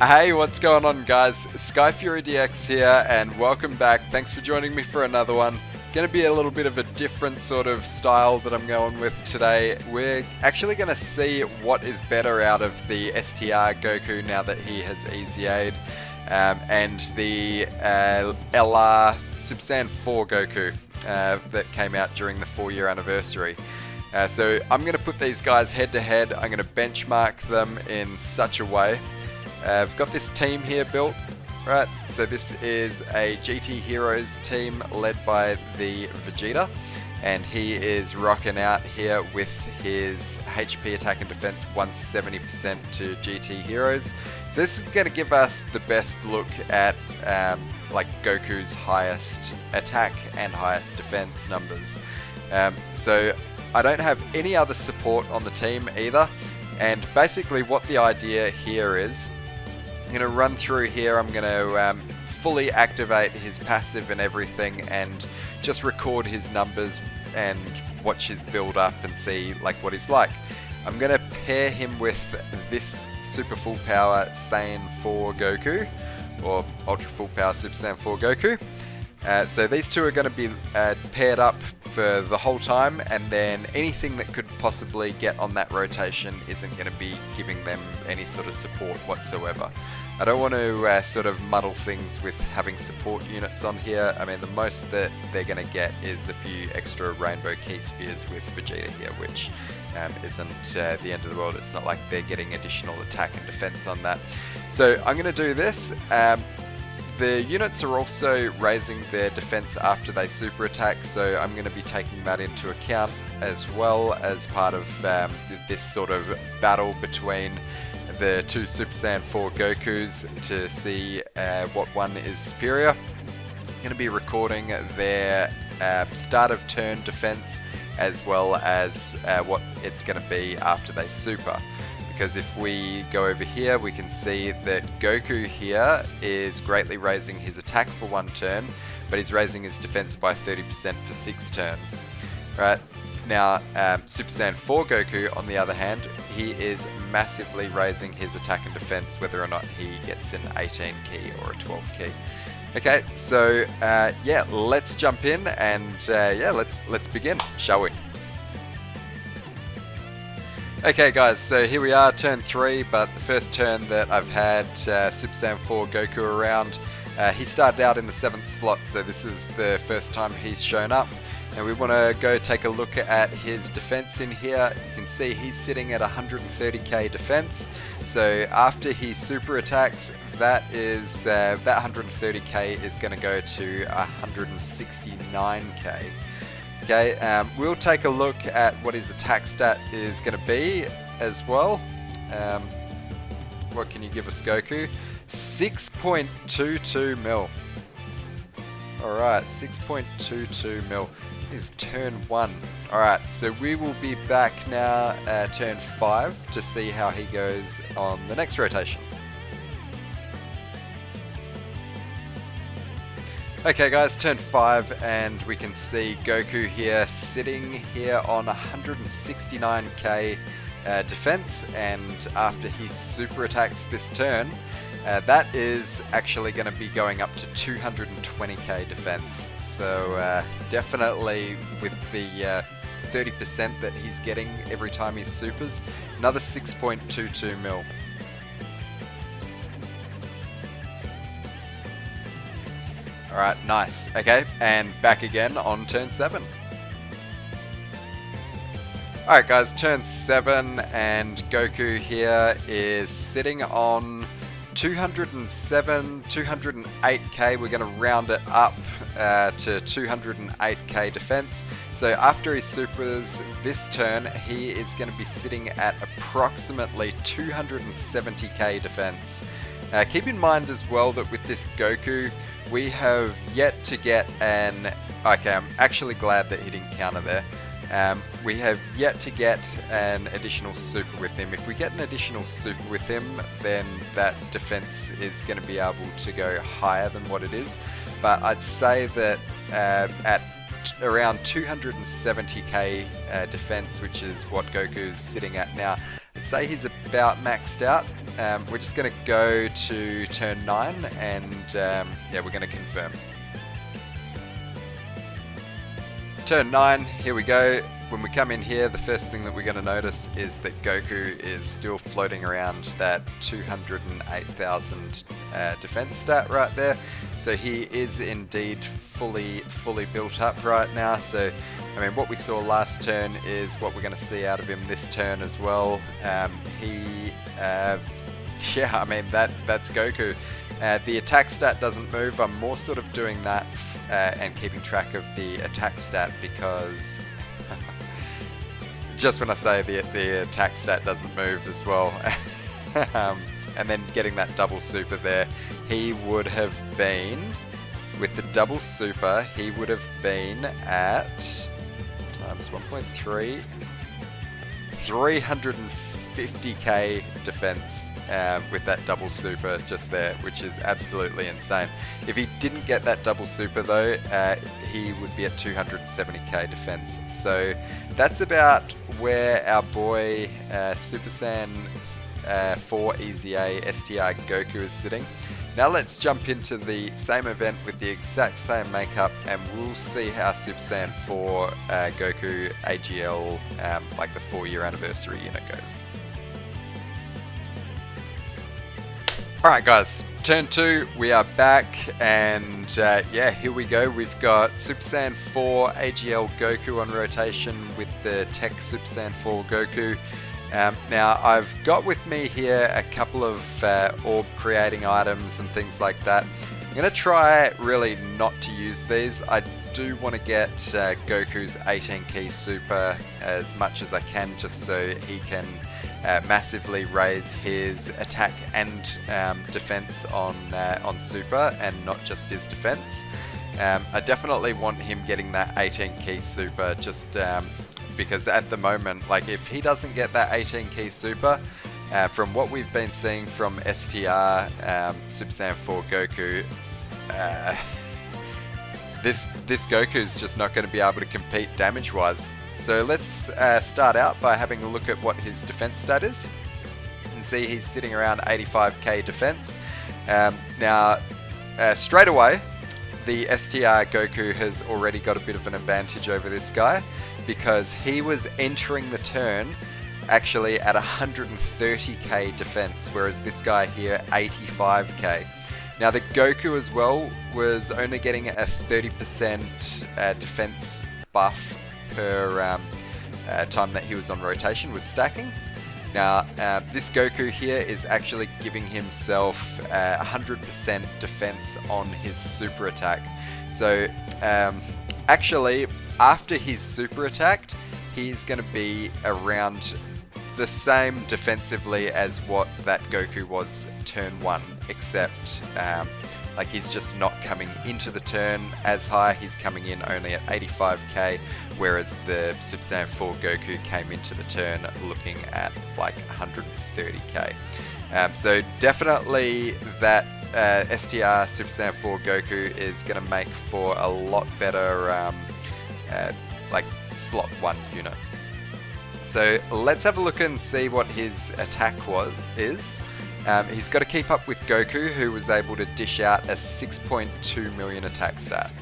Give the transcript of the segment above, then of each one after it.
Hey, what's going on, guys? SkyfuryDX here, and welcome back. Thanks for joining me for another one. Going to be a little bit of a different sort of style that I'm going with today. We're actually going to see what is better out of the STR Goku now that he has EZA'd, and the LR Super Saiyan 4 Goku that came out during the 4-year anniversary. So I'm going to put these guys head to head. I'm going to benchmark them in such a way. I've got this team here built, right? So this is a GT Heroes team led by the Vegeta, and he is rocking out here with his HP attack and defense 170% to GT Heroes. So this is going to give us the best look at like Goku's highest attack and highest defense numbers. So I don't have any other support on the team either, and basically what the idea here is, I'm going to run through here. I'm going to fully activate his passive and everything, and just record his numbers and watch his build up and see like what he's like. I'm going to pair him with this Super Full Power Saiyan 4 Goku, or Ultra Full Power Super Saiyan 4 Goku. So these two are going to be paired up for the whole time, and then anything that could possibly get on that rotation isn't going to be giving them any sort of support whatsoever. I don't want to sort of muddle things with having support units on here. I mean, the most that they're going to get is a few extra rainbow key spheres with Vegeta here, which isn't the end of the world. It's not like they're getting additional attack and defense on that. So I'm going to do this. The units are also raising their defense after they super attack, so I'm going to be taking that into account as well as part of this sort of battle between the two Super Saiyan 4 Gokus to see what one is superior. I'm going to be recording their start of turn defense as well as what it's going to be after they super. Because if we go over here, we can see that Goku here is greatly raising his attack for 1 turn, but he's raising his defense by 30% for 6 turns. Right? Now, Super Saiyan 4 Goku, on the other hand, he is massively raising his attack and defense whether or not he gets an 18 key or a 12 key. Okay, so yeah, let's jump in and yeah, let's begin, shall we? Okay guys, so here we are, turn 3, but the first turn that I've had Super Saiyan 4 Goku around, he started out in the 7th slot, so this is the first time he's shown up. And we want to go take a look at his defense in here. You can see he's sitting at 130k defense. So after he super attacks, that 130k is going to go to 169k. Okay, we'll take a look at what his attack stat is going to be as well. What can you give us, Goku? 6.22 mil. Alright, 6.22 mil is turn 1. Alright, so we will be back now turn 5 to see how he goes on the next rotation. Okay guys, turn 5, and we can see Goku here sitting here on 169k defense, and after he super attacks this turn, that is actually going to be going up to 220k defense. So definitely with the 30% that he's getting every time he supers, another 6.22 mil. Alright, nice. Okay, and back again on turn 7. Alright guys, turn 7, and Goku here is sitting on 207, 208k. We're going to round it up to 208k defense. So after he supers this turn, he is going to be sitting at approximately 270k defense. Keep in mind as well that with this Goku, we have yet to get an... Okay, I'm actually glad that he didn't counter there. We have yet to get an additional super with him. If we get an additional super with him, then that defense is going to be able to go higher than what it is. But I'd say that at around 270k defense, which is what Goku's sitting at now, I'd say he's about maxed out. We're just going to go to turn 9 and yeah, we're going to confirm. Turn 9, here we go. When we come in here, the first thing that we're going to notice is that Goku is still floating around that 208,000 defense stat right there. So he is indeed fully built up right now. So, I mean, what we saw last turn is what we're going to see out of him this turn as well. Yeah, I mean, that's Goku. The attack stat doesn't move. I'm more sort of doing that and keeping track of the attack stat because just when I say the attack stat doesn't move as well. And then getting that double super there, he would have been, with the double super, he would have been at times 1.3, 350k defense with that double super just there, which is absolutely insane. If he didn't get that double super though, he would be at 270k defense. So that's about where our boy Super Saiyan 4 EZA STR Goku is sitting. Now let's jump into the same event with the exact same makeup and we'll see how Super Saiyan 4 Goku AGL, like the 4-year anniversary unit goes. Alright guys, turn 2, we are back and yeah, here we go. We've got Super Saiyan 4 AGL Goku on rotation with the Tech Super Saiyan 4 Goku. Now I've got with me here a couple of orb creating items and things like that. I'm going to try really not to use these. I do want to get Goku's 18 key super as much as I can just so he can massively raise his attack and defense on super and not just his defense. I definitely want him getting that 18 key super just because at the moment, like if he doesn't get that 18 key super, from what we've been seeing from STR Super Saiyan 4 Goku, this Goku's just not going to be able to compete damage wise. So let's start out by having a look at what his defense stat is. You can see he's sitting around 85k defense. Now, straight away, the STR Goku has already got a bit of an advantage over this guy because he was entering the turn actually at 130k defense, whereas this guy here, 85k. Now the Goku as well was only getting a 30% defense buff per time that he was on rotation, was stacking. Now this Goku here is actually giving himself 100% defense on his super attack. So actually after he's super attacked, he's going to be around the same defensively as what that Goku was turn 1, except like he's just not coming into the turn as high. He's coming in only at 85k, whereas the Super Saiyan 4 Goku came into the turn looking at like 130k. So definitely that STR Super Saiyan 4 Goku is going to make for a lot better like slot 1 unit. So let's have a look and see what his attack is. He's got to keep up with Goku, who was able to dish out a 6.2 million attack stat.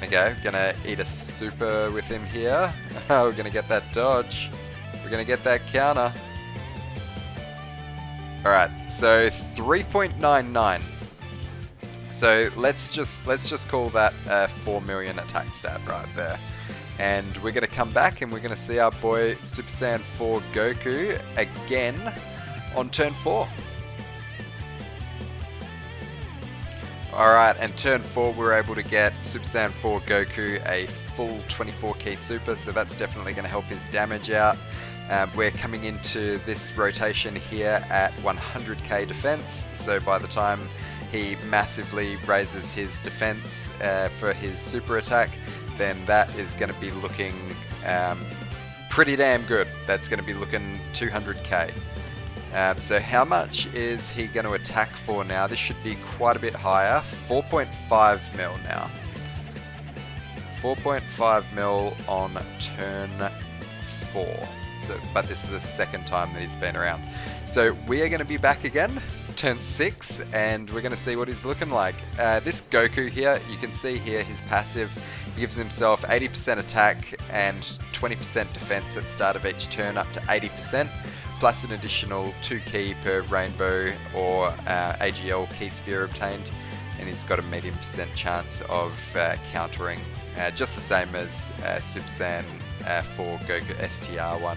Okay, gonna eat a super with him here. We're gonna get that dodge. We're gonna get that counter. Alright, so 3.99. So let's just call that 4 million attack stat right there. And we're going to come back and we're going to see our boy Super Saiyan 4 Goku again on turn 4. Alright, and turn 4 we're able to get Super Saiyan 4 Goku a full 24 key super, so that's definitely going to help his damage out. We're coming into this rotation here at 100k defense, so by the time he massively raises his defense for his super attack, then that is going to be looking pretty damn good. That's going to be looking 200k. So how much is he going to attack for now? This should be quite a bit higher. 4.5 mil now. 4.5 mil on turn 4. So, but this is the second time that he's been around. So we are going to be back again, turn 6, and we're going to see what he's looking like. This Goku here, you can see here his passive. He gives himself 80% attack and 20% defense at the start of each turn, up to 80%, plus an additional 2 ki per rainbow or AGL key sphere obtained. And he's got a medium % chance of countering, just the same as Super Saiyan 4 Goku STR1.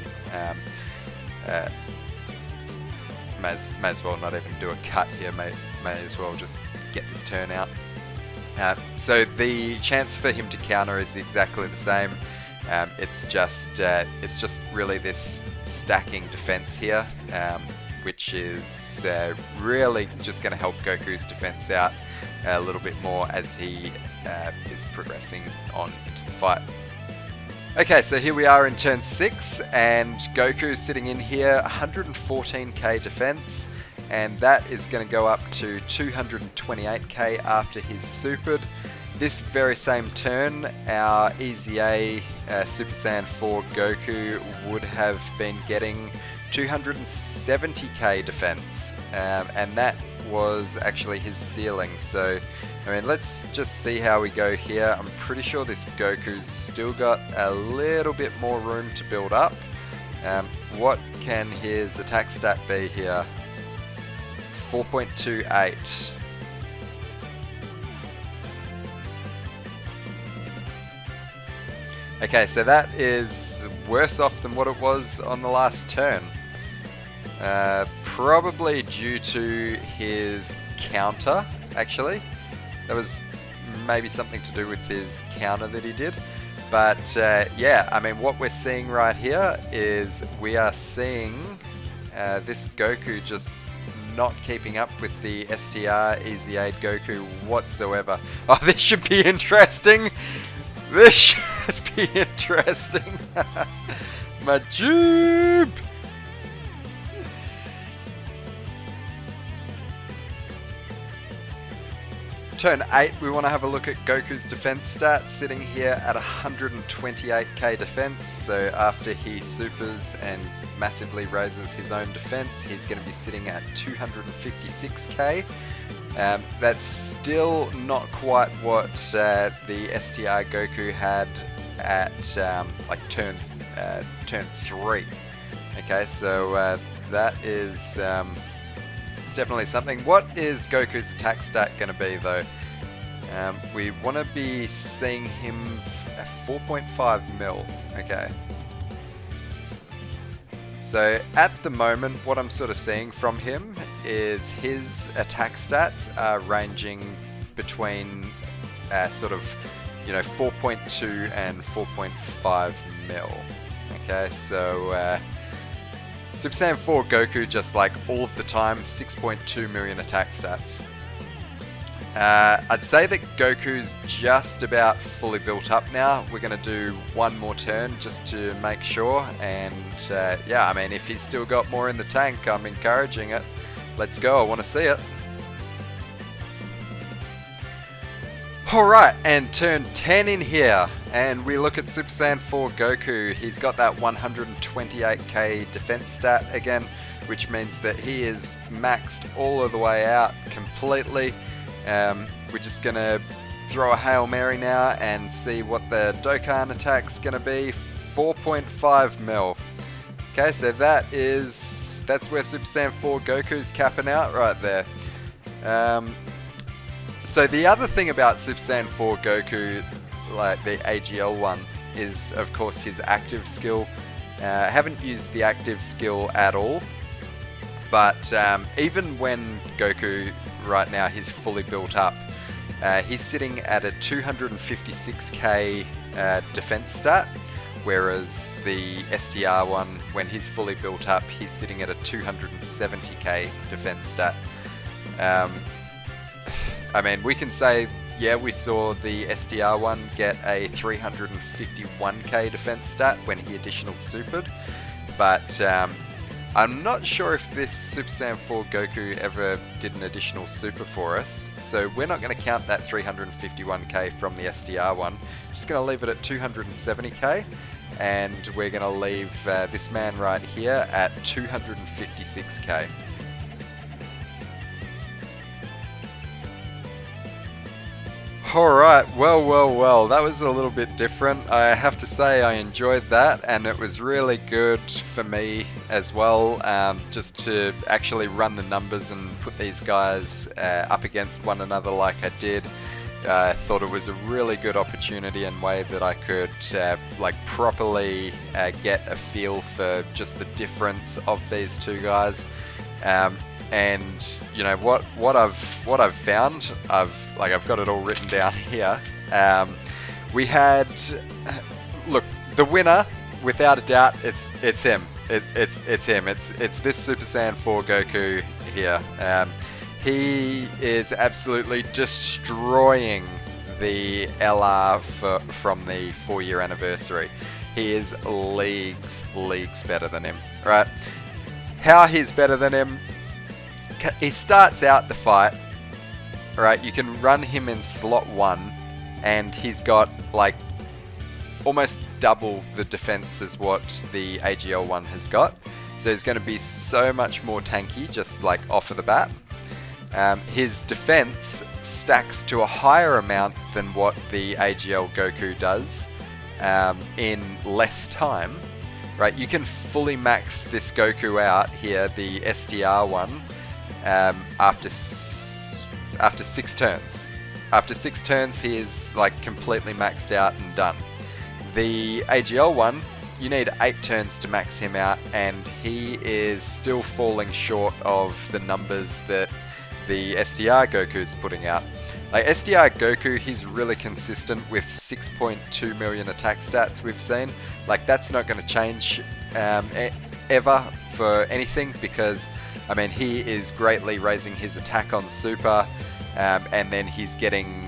May as well not even do a cut here, may as well just get this turn out. So the chance for him to counter is exactly the same. It's just really this stacking defense here, which is really just going to help Goku's defense out a little bit more as he is progressing on into the fight. Okay, so here we are in turn 6, and Goku's sitting in here, 114k defense, and that is going to go up to 228k after he's supered. This very same turn, our Easy A Super Saiyan 4 Goku would have been getting 270k defense, and that was actually his ceiling. So I mean, let's just see how we go here. I'm pretty sure this Goku's still got a little bit more room to build up. What can his attack stat be here? 4.28. Okay, so that is worse off than what it was on the last turn. Probably due to his counter, actually. That was maybe something to do with his counter that he did. But yeah, I mean, what we're seeing right here is we are seeing this Goku just not keeping up with the STR Easy Aid Goku whatsoever. Oh, this should be interesting. This should be interesting. My tube. Turn 8, we want to have a look at Goku's defense stats, sitting here at 128k defense. So after he supers and massively raises his own defense, he's going to be sitting at 256k. That's still not quite what the STR Goku had at like turn 3. Okay, so that is definitely something. What is Goku's attack stat going to be though? We want to be seeing him at 4.5 mil. Okay. So at the moment, what I'm sort of seeing from him is his attack stats are ranging between sort of, you know, 4.2 and 4.5 mil. Okay, so Super Saiyan 4 Goku, just like all of the time, 6.2 million attack stats. I'd say that Goku's just about fully built up now. We're going to do one more turn just to make sure, and yeah, I mean, if he's still got more in the tank, I'm encouraging it. Let's go, I want to see it. Alright, and turn 10 in here, and we look at Super Saiyan 4 Goku. He's got that 128k defense stat again, which means that he is maxed all of the way out completely. We're just going to throw a Hail Mary now and see what the Dokkan attack's going to be. 4.5 mil. Okay, so that's where Super Saiyan 4 Goku's capping out right there. So the other thing about Super Saiyan 4 Goku, like the AGL one, is of course his active skill. I haven't used the active skill at all, but even when Goku right now he's fully built up, he's sitting at a 256k defense stat, whereas the STR one, when he's fully built up, he's sitting at a 270k defense stat. I mean, we can say, yeah, we saw the STR one get a 351k defense stat when he additional supered, but I'm not sure if this Super Saiyan 4 Goku ever did an additional super for us, so we're not going to count that 351k from the SDR one. I'm just going to leave it at 270k, and we're going to leave this man right here at 256k. Alright, well, that was a little bit different. I have to say I enjoyed that, and it was really good for me as well, just to actually run the numbers and put these guys up against one another like I did. I thought it was a really good opportunity and way that I could like properly get a feel for just the difference of these two guys. And you know what I've found, I've got it all written down here. We had, look, the winner without a doubt, it's him. It's him. It's this Super Saiyan 4 Goku here. He is absolutely destroying the LR from the 4-year anniversary. He is leagues better than him. Right? How he's better than him? He starts out the fight, right? You can run him in slot 1, and he's got like almost double the defense as what the AGL one has got. So he's going to be so much more tanky, just like off of the bat. His defense stacks to a higher amount than what the AGL Goku does in less time. Right? You can fully max this Goku out here, the STR one. After 6 turns. After 6 turns, he is like completely maxed out and done. The AGL one, you need 8 turns to max him out, and he is still falling short of the numbers that the SDR Goku is putting out. Like SDR Goku, he's really consistent with 6.2 million attack stats we've seen. Like that's not going to change ever for anything, because I mean, he is greatly raising his attack on super, and then he's getting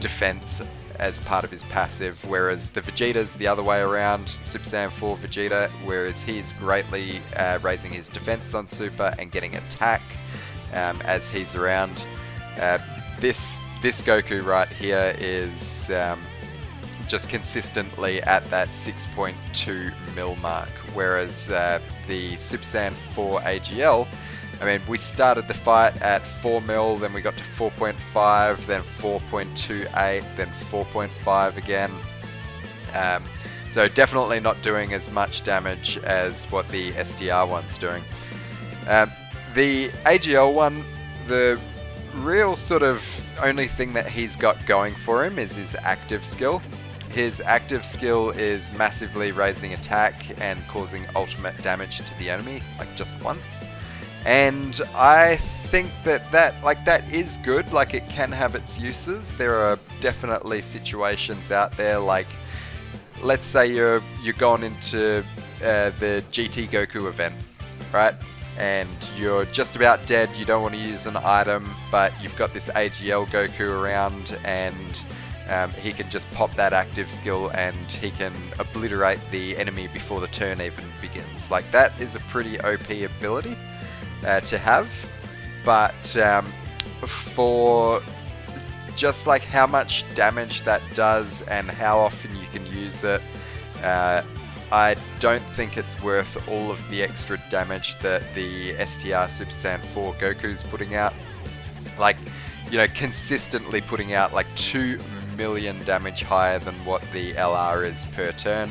defense as part of his passive, whereas the Vegeta's the other way around, Super Saiyan 4 Vegeta, whereas he's greatly raising his defense on super and getting attack as he's around. This Goku right here is just consistently at that 6.2 mil mark, whereas the Super Saiyan 4 AGL, I mean, we started the fight at 4 mil, then we got to 4.5, then 4.28, then 4.5 again. So definitely not doing as much damage as what the SDR one's doing. The AGL one, the real sort of only thing that he's got going for him is his active skill. His active skill is massively raising attack and causing ultimate damage to the enemy, like just once. And I think that is good. Like it can have its uses. There are definitely situations out there, like let's say you're going into the GT Goku event, right? And you're just about dead. You don't want to use an item, but you've got this AGL Goku around, and he can just pop that active skill and he can obliterate the enemy before the turn even begins. Like that is a pretty OP ability to have, but for just like how much damage that does and how often you can use it, I don't think it's worth all of the extra damage that the STR Super Saiyan 4 Goku's putting out. Like, you know, consistently putting out like 2 million damage higher than what the LR is per turn.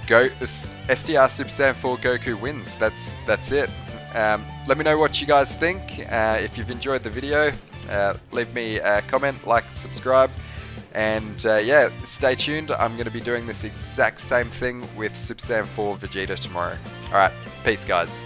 STR Super Saiyan 4 Goku wins. That's it. Let me know what you guys think. If you've enjoyed the video, leave me a comment, like, subscribe, and yeah, stay tuned. I'm going to be doing this exact same thing with Super Saiyan 4 Vegeta tomorrow. Alright, peace guys.